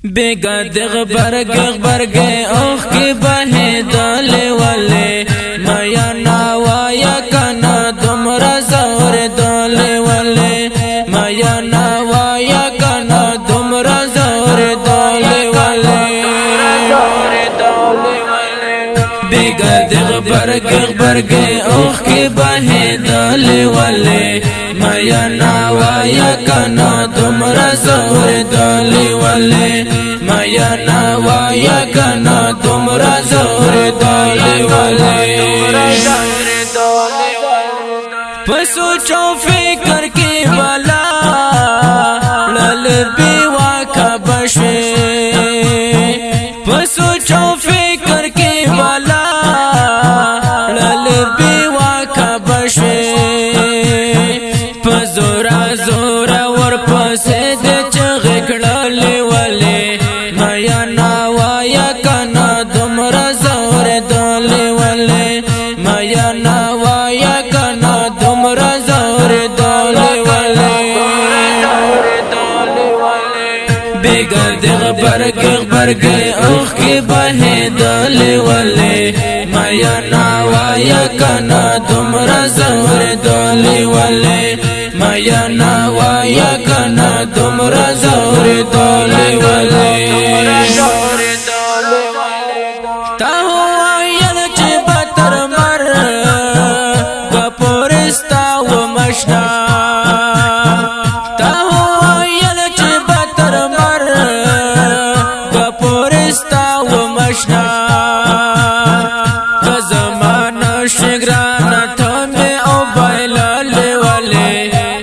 बेगा दिग बरग ओख की बहे डाले वाले माया नावाया काना तुमरा जोर डाले वाले माया नावाया काना तुमरा जोर डाले वाले बेगा दिग बरग ओख की बहे डाले वाले माया नावाया काना तुमरा जोर डाले वाले माया नावाया काना तुमरा जोर डाले वाले सोचो फिकर के वाला लल बेवा का बशे सोचो फिकर के वाला लल बेवा का बशे जोरा जोरा और पसे दे चगड़ले वाले माया नावाया काना तुमरा जोर डाले वाले माया नावाया काना तुमरा जोर डाले वाले बेगा दिग बरग ओख के बहे डाले वाले माया नावाया काना तुमरा जोर डाले वाले माया नावाया काना तुमरा जोर डाले वाले ताहो आयल चे बतर मर गपोरिस्ता व मशना ताहो आयल चे बतर मर गपोरिस्ता व मशना जमाना शिगराना थमे ओ बैलाले वाले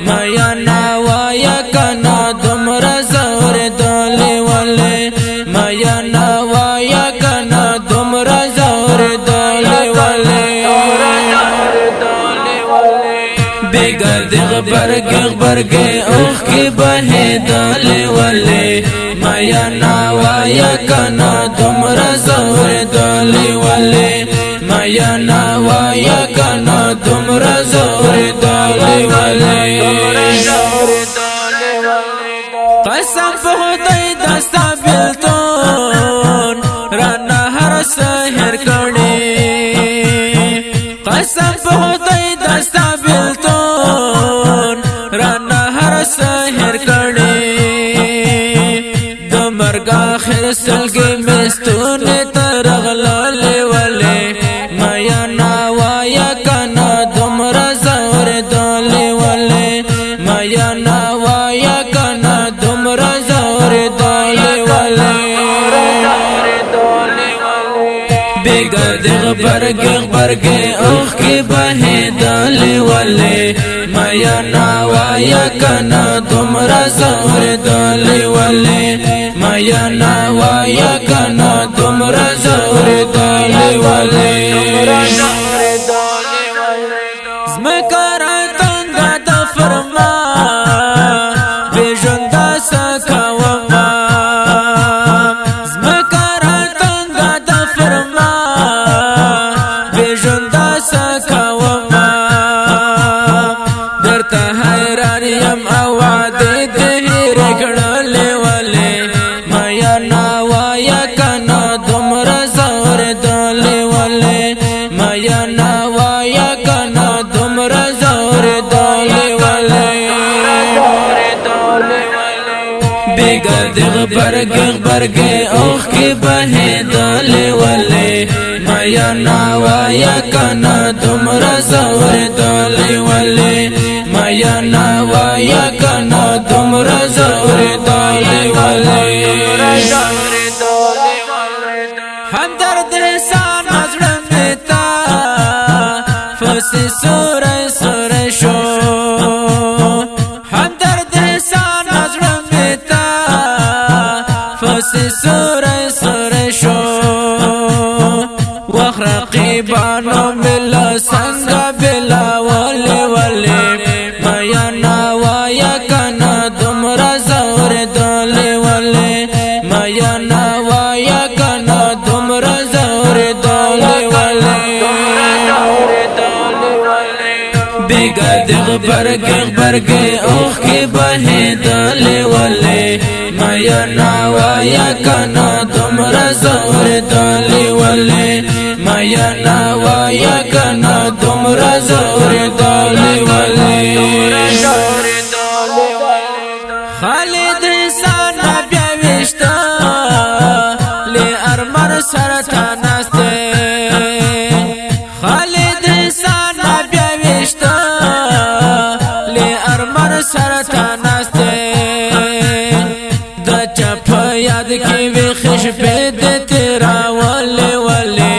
माया नावाया काना तुमरा जोर डाले वाले माया नावाया काना तुमरा जोर डाले वाले बेगा दिग बरग ओख के बहे डाले वाले माया नावाया काना तुमरा जोर डाले वाले माया नावाया काना तुमरा जोर डाले वाले कसम बहुतई दस्ता बिल्तोन राना हर सहर कड़े कसम बहुतई दस्ता बिल्तोन राना हर सहर कड़े दमरगा खिर सलगे मिस्तून तरगलाले वाले माया नावाया काना तुमरा जोर डाले वाले माया नावाया काना तुमरा जोर डाले वाले बेगा दिग बरग ओख के बहे डाले वाले माया नावाया काना तुमरा जोर डाले वाले माया नावाया काना तुमरा जोर डाले वाले zmekara tanga da farma bejunda sakawama zmekara tanga da farma bejunda sakawama darta hayran yam awade dehre gdale wale maya nawaaya kana tumra zoor dale wale maya nawaaya kana tumra जोर डाले वाले बेगा दिग बरग ओख के बहे डाले वाले माया नावाया काना तुमरा जोर डाले वाले माया नावाया काना तुमरा जोर डाले वाले हमदर्द सा नजर में ता फसे सोरे सोरे शो हमदर्द सा नजर में ता फसे सोरे सोरे शो वखरकीबानो मिला संगा बिला वाले वाले माया नावाया काना तुमरा जोर डाले वाले माया नावाया काना तुमरा जोर डाले वाले बेगा दिग बरग ओख के बहे डाले वाले مایا نوایا کنا تمرا زور دالی والے مایا نوایا کنا تمرا زور دالی والے خالد انسان بیا وشتا لے ارمر سرطا ناستے خالد انسان بیا وشتا لے ارمر سرطا ناستے دا چپ یاد کی وی خش پید تیرا والے والے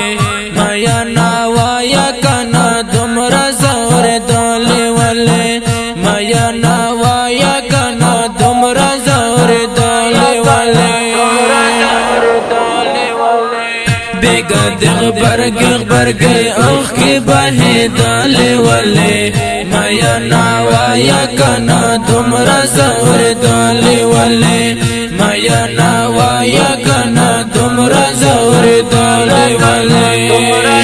مایا نوایا کنا دمرا زور دالی والے مایا نوایا کنا دمرا زور دالی والے بیگا دغ برگ اوخ کی بہی دالی والے مایا نوایا کنا دمرا زور دالی والے مایا نوایا کنا دمرا زور دالی والے